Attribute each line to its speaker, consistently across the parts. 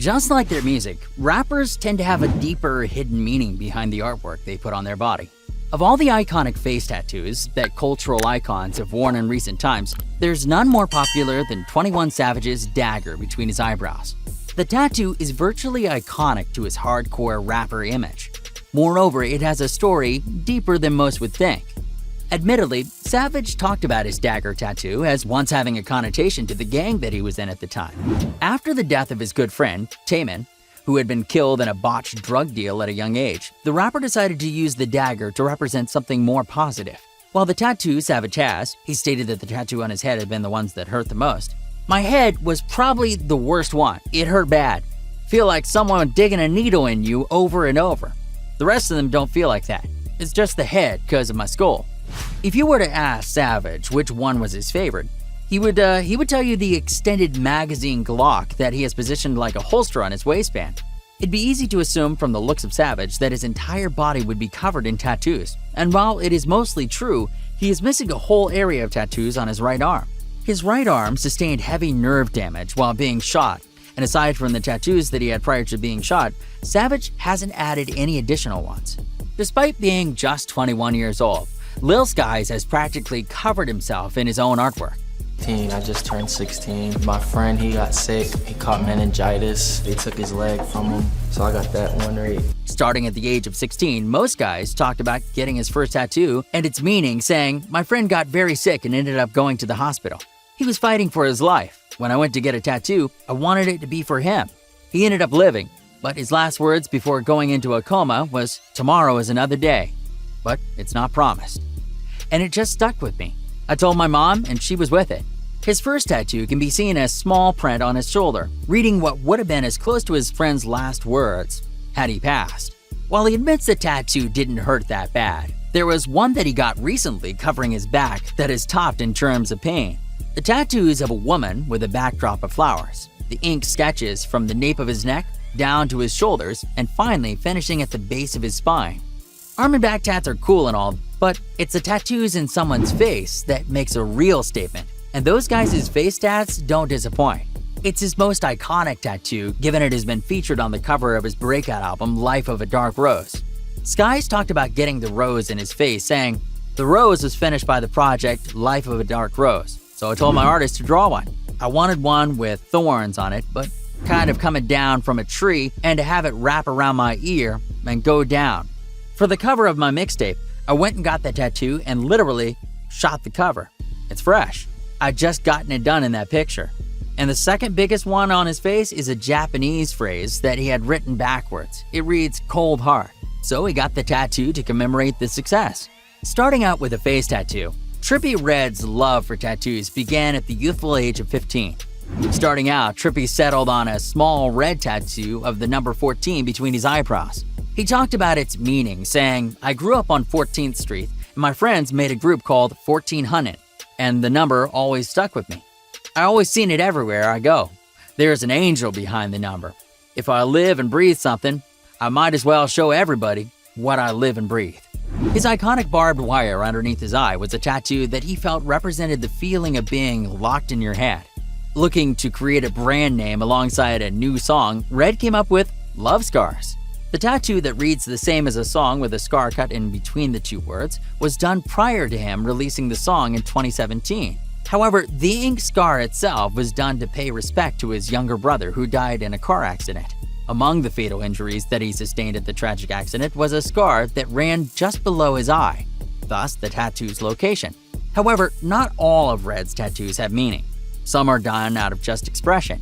Speaker 1: Just like their music, rappers tend to have a deeper hidden meaning behind the artwork they put on their body. Of all the iconic face tattoos that cultural icons have worn in recent times, there's none more popular than 21 Savage's dagger between his eyebrows. The tattoo is virtually iconic to his hardcore rapper image. Moreover, it has a story deeper than most would think. Admittedly, Savage talked about his dagger tattoo as once having a connotation to the gang that he was in at the time. After the death of his good friend, Taman, who had been killed in a botched drug deal at a young age, the rapper decided to use the dagger to represent something more positive. While the tattoo Savage has, he stated that the tattoo on his head had been the ones that hurt the most. My head was probably the worst one. It hurt bad. Feel like someone digging a needle in you over and over. The rest of them don't feel like that. It's just the head because of my skull. If you were to ask Savage which one was his favorite, he would tell you the extended magazine Glock that he has positioned like a holster on his waistband. It'd be easy to assume from the looks of Savage that his entire body would be covered in tattoos, and while it is mostly true, he is missing a whole area of tattoos on his right arm. His right arm sustained heavy nerve damage while being shot, and aside from the tattoos that he had prior to being shot, Savage hasn't added any additional ones. Despite being just 21 years old, Lil Skies has practically covered himself in his own artwork.
Speaker 2: I just turned 16. My friend, he got sick. He caught meningitis. They took his leg from him, so I got that one right.
Speaker 1: Starting at the age of 16, most guys talked about getting his first tattoo and its meaning, saying, "My friend got very sick and ended up going to the hospital. He was fighting for his life. When I went to get a tattoo, I wanted it to be for him. He ended up living, but his last words before going into a coma was, 'Tomorrow is another day.' But it's not promised." And it just stuck with me. I told my mom, and she was with it. His first tattoo can be seen as small print on his shoulder, reading what would have been as close to his friend's last words had he passed. While he admits the tattoo didn't hurt that bad, there was one that he got recently covering his back that is topped in terms of pain. The tattoo is of a woman with a backdrop of flowers. The ink sketches from the nape of his neck down to his shoulders and finally finishing at the base of his spine. Arm and back tats are cool and all, but it's the tattoos in someone's face that makes a real statement. And those guys' face tats don't disappoint. It's his most iconic tattoo, given it has been featured on the cover of his breakout album, Life of a Dark Rose. Skies talked about getting the rose in his face, saying, "The rose was finished by the project Life of a Dark Rose, so I told my artist to draw one. I wanted one with thorns on it, but kind of coming down from a tree, and to have it wrap around my ear and go down. For the cover of my mixtape, I went and got the tattoo and literally shot the cover. It's fresh. I'd just gotten it done in that picture." And the second biggest one on his face is a Japanese phrase that he had written backwards. It reads, "Cold Heart." So he got the tattoo to commemorate the success. Starting out with a face tattoo, Trippie Redd's love for tattoos began at the youthful age of 15. Starting out, Trippie settled on a small red tattoo of the number 14 between his eyebrows. He talked about its meaning, saying, "I grew up on 14th Street, and my friends made a group called 1400, and the number always stuck with me. I always seen it everywhere I go. There's an angel behind the number. If I live and breathe something, I might as well show everybody what I live and breathe." His iconic barbed wire underneath his eye was a tattoo that he felt represented the feeling of being locked in your head. Looking to create a brand name alongside a new song, Redd came up with Love Scars. The tattoo that reads the same as a song with a scar cut in between the two words was done prior to him releasing the song in 2017. However, the ink scar itself was done to pay respect to his younger brother who died in a car accident. Among the fatal injuries that he sustained at the tragic accident was a scar that ran just below his eye, thus the tattoo's location. However, not all of Redd's tattoos have meaning. Some are done out of just expression.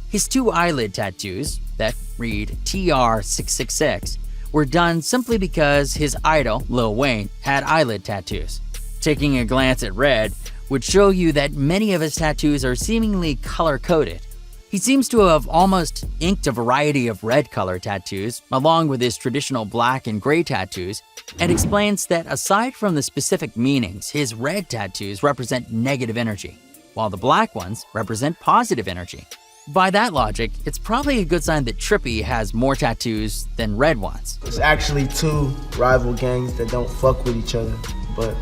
Speaker 1: His two eyelid tattoos, that read TR666, were done simply because his idol, Lil Wayne, had eyelid tattoos. Taking a glance at Redd would show you that many of his tattoos are seemingly color-coded. He seems to have almost inked a variety of red color tattoos, along with his traditional black and gray tattoos, and explains that aside from the specific meanings, his red tattoos represent negative energy, while the black ones represent positive energy. By that logic, it's probably a good sign that Trippie has more tattoos than Redd ones.
Speaker 3: It's actually two rival gangs that don't fuck with each other, but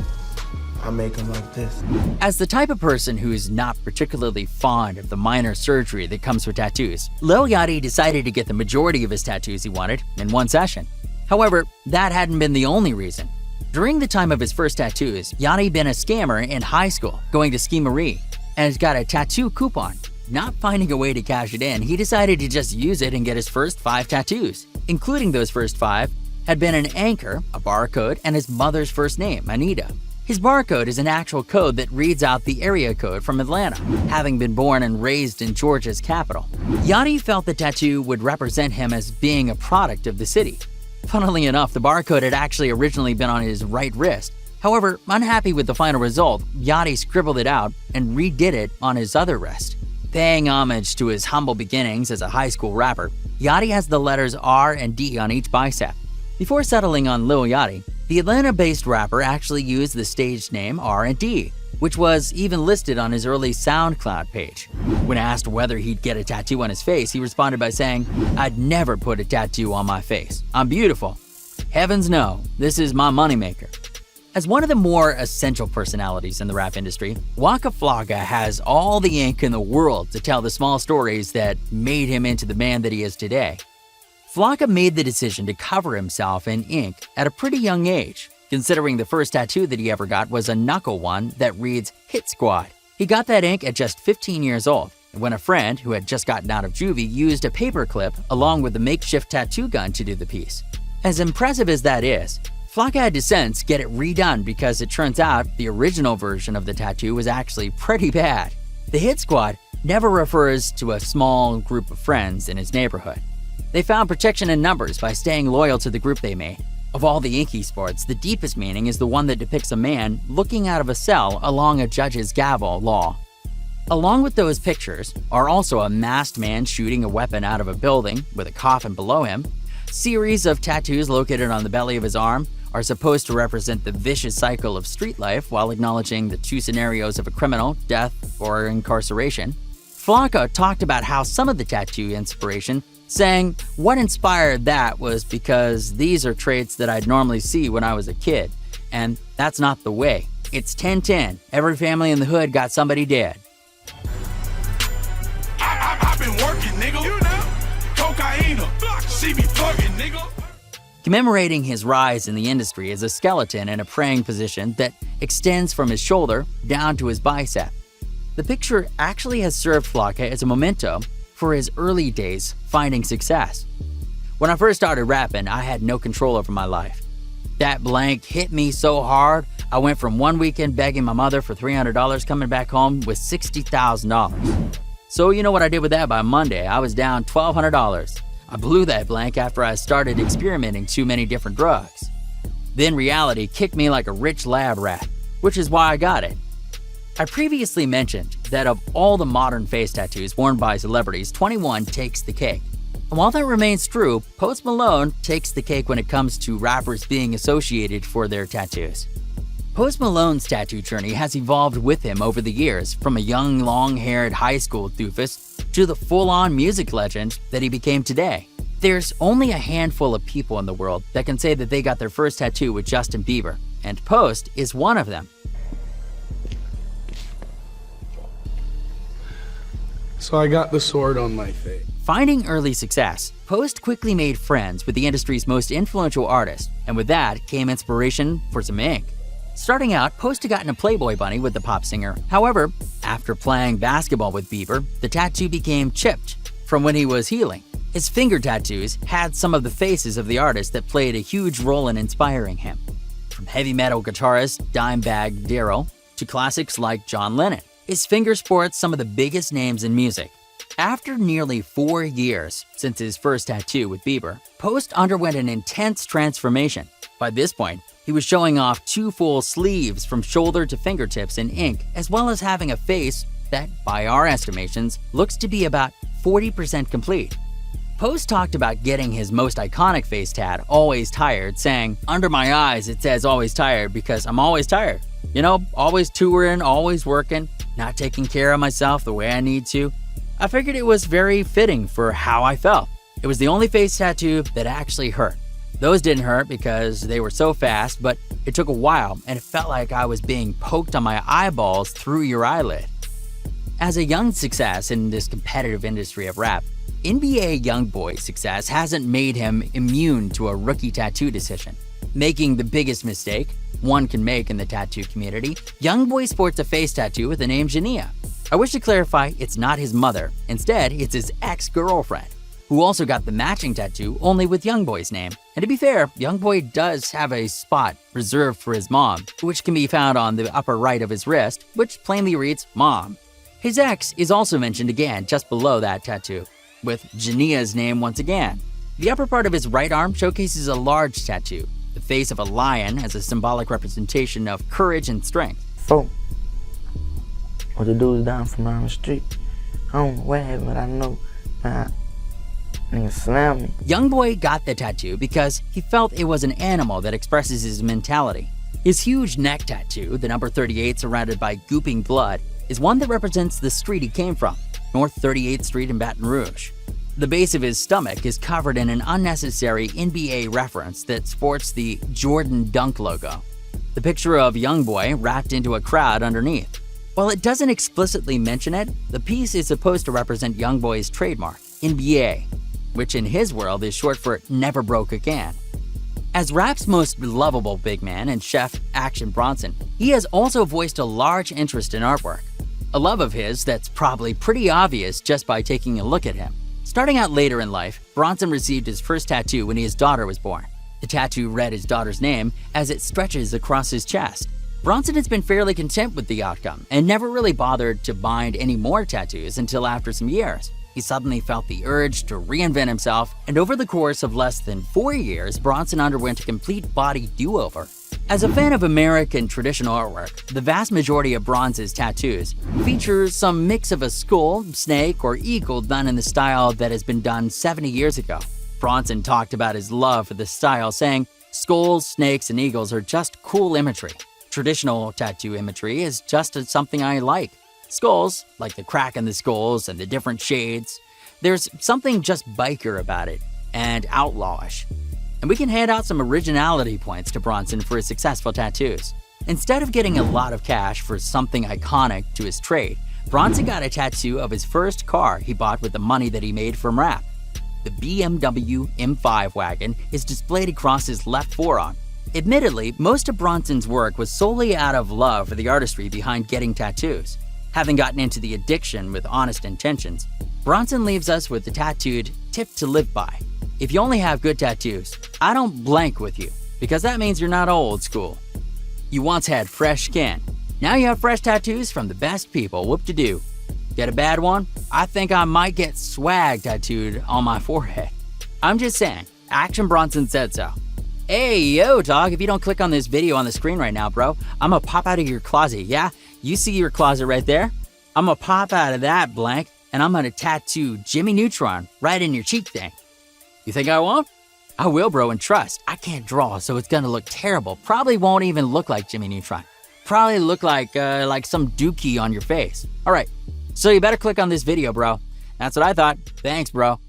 Speaker 3: I make them like this.
Speaker 1: As the type of person who's not particularly fond of the minor surgery that comes with tattoos, Lil Yachty decided to get the majority of his tattoos he wanted in one session. However, that hadn't been the only reason. During the time of his first tattoos, Yachty been a scammer in high school, going to Ski Marie, and got a tattoo coupon. Not finding a way to cash it in, he decided to just use it and get his first 5 tattoos. Including those first 5 had been an anchor, a barcode, and his mother's first name, Anita. His barcode is an actual code that reads out the area code from Atlanta, having been born and raised in Georgia's capital. Yachty felt the tattoo would represent him as being a product of the city. Funnily enough, the barcode had actually originally been on his right wrist. However, unhappy with the final result, Yachty scribbled it out and redid it on his other wrist. Paying homage to his humble beginnings as a high school rapper, Yachty has the letters R and D on each bicep. Before settling on Lil Yachty, the Atlanta-based rapper actually used the stage name R&D, which was even listed on his early SoundCloud page. When asked whether he'd get a tattoo on his face, he responded by saying, "I'd never put a tattoo on my face. I'm beautiful. Heavens no, this is my moneymaker." As one of the more essential personalities in the rap industry, Waka Flocka has all the ink in the world to tell the small stories that made him into the man that he is today. Flocka made the decision to cover himself in ink at a pretty young age, considering the first tattoo that he ever got was a knuckle one that reads Hit Squad. He got that ink at just 15 years old, when a friend who had just gotten out of juvie used a paperclip along with a makeshift tattoo gun to do the piece. As impressive as that is, Flocka had to since get it redone because it turns out the original version of the tattoo was actually pretty bad. The Hit Squad never refers to a small group of friends in his neighborhood. They found protection in numbers by staying loyal to the group they made. Of all the inky sports, the deepest meaning is the one that depicts a man looking out of a cell along a judge's gavel law. Along with those pictures are also a masked man shooting a weapon out of a building with a coffin below him. Series of tattoos located on the belly of his arm are supposed to represent the vicious cycle of street life while acknowledging the 2 scenarios of a criminal, death, or incarceration. Flocka talked about how some of the tattoo inspiration, saying, "What inspired that was because these are traits that I'd normally see when I was a kid, and that's not the way. It's 10-10. Every family in the hood got somebody dead."
Speaker 4: I've been working, nigga. You know, cocaine, she be fucking, nigga.
Speaker 1: Commemorating his rise in the industry is a skeleton in a praying position that extends from his shoulder down to his bicep. The picture actually has served Flocka as a memento for his early days finding success. When I first started rapping, I had no control over my life. That blank hit me so hard, I went from one weekend begging my mother for $300 coming back home with $60,000. So you know what I did with that by Monday? I was down $1,200. I blew that blank after I started experimenting too many different drugs. Then reality kicked me like a rich lab rat, which is why I got it. I previously mentioned that of all the modern face tattoos worn by celebrities, 21 takes the cake. And while that remains true, Post Malone takes the cake when it comes to rappers being associated for their tattoos. Post Malone's tattoo journey has evolved with him over the years, from a young, long-haired high school doofus to the full-on music legend that he became today. There's only a handful of people in the world that can say that they got their first tattoo with Justin Bieber, and Post is one of them.
Speaker 5: So I got the sword on my face.
Speaker 1: Finding early success, Post quickly made friends with the industry's most influential artists, and with that came inspiration for some ink. Starting out, Post had gotten a Playboy bunny with the pop singer. However, after playing basketball with Bieber, the tattoo became chipped from when he was healing. His finger tattoos had some of the faces of the artists that played a huge role in inspiring him. From heavy metal guitarist Dimebag Darrell to classics like John Lennon, his finger sports some of the biggest names in music. After nearly 4 years since his first tattoo with Bieber, Post underwent an intense transformation. By this point, he was showing off 2 full sleeves from shoulder to fingertips in ink, as well as having a face that, by our estimations, looks to be about 40% complete. Post talked about getting his most iconic face tat, Always Tired, saying, "Under my eyes it says always tired because I'm always tired. You know, always touring, always working, not taking care of myself the way I need to." I figured it was very fitting for how I felt. It was the only face tattoo that actually hurt. Those didn't hurt because they were so fast, but it took a while and it felt like I was being poked on my eyeballs through your eyelid. As a young success in this competitive industry of rap, NBA YoungBoy's success hasn't made him immune to a rookie tattoo decision. Making the biggest mistake one can make in the tattoo community, YoungBoy sports a face tattoo with the name Jania. I wish to clarify it's not his mother. Instead, it's his ex-girlfriend, who also got the matching tattoo only with YoungBoy's name. And to be fair, YoungBoy does have a spot reserved for his mom, which can be found on the upper right of his wrist, which plainly reads Mom. His ex is also mentioned again just below that tattoo, with Jania's name once again. The upper part of his right arm showcases a large tattoo, the face of a lion as a symbolic representation of courage and strength.
Speaker 3: Folk, or the dudes down from around the street, I don't know what happened, but I know, man, nigga slammed me.
Speaker 1: YoungBoy got the tattoo because he felt it was an animal that expresses his mentality. His huge neck tattoo, the number 38 surrounded by gooping blood, is one that represents the street he came from, North 38th Street in Baton Rouge. The base of his stomach is covered in an unnecessary NBA reference that sports the Jordan Dunk logo. The picture of YoungBoy wrapped into a crowd underneath. While it doesn't explicitly mention it, the piece is supposed to represent YoungBoy's trademark, NBA, which in his world is short for Never Broke Again. As rap's most lovable big man and chef Action Bronson, he has also voiced a large interest in artwork. A love of his that's probably pretty obvious just by taking a look at him. Starting out later in life, Bronson received his first tattoo when his daughter was born. The tattoo read his daughter's name as it stretches across his chest. Bronson has been fairly content with the outcome and never really bothered to bind any more tattoos until after some years. He suddenly felt the urge to reinvent himself, and over the course of less than 4 years, Bronson underwent a complete body do-over. As a fan of American traditional artwork, the vast majority of Bronson's tattoos features some mix of a skull, snake, or eagle done in the style that has been done 70 years ago. Bronson talked about his love for this style, saying, "Skulls, snakes, and eagles are just cool imagery. Traditional tattoo imagery is just something I like. Skulls, like the crack in the skulls and the different shades, there's something just biker about it, and outlawish." And we can hand out some originality points to Bronson for his successful tattoos. Instead of getting a lot of cash for something iconic to his trade, Bronson got a tattoo of his first car he bought with the money that he made from rap. The BMW M5 wagon is displayed across his left forearm. Admittedly, most of Bronson's work was solely out of love for the artistry behind getting tattoos. Having gotten into the addiction with honest intentions, Bronson leaves us with the tattooed tip to live by. If you only have good tattoos, I don't blank with you, because that means you're not old school. You once had fresh skin. Now you have fresh tattoos from the best people, whoop-de-doo. Get a bad one? I think I might get swag tattooed on my forehead. I'm just saying, Action Bronson said so. Hey, yo, dog, if you don't click on this video on the screen right now, bro, I'm gonna pop out of your closet, yeah? You see your closet right there? I'm gonna pop out of that blank, and I'm gonna tattoo Jimmy Neutron right in your cheek thing. You think I won't? I will, bro, and trust, I can't draw, so it's gonna look terrible. Probably won't even look like Jimmy Neutron. Probably look like some dookie on your face. All right, so you better click on this video, bro. That's what I thought. Thanks, bro.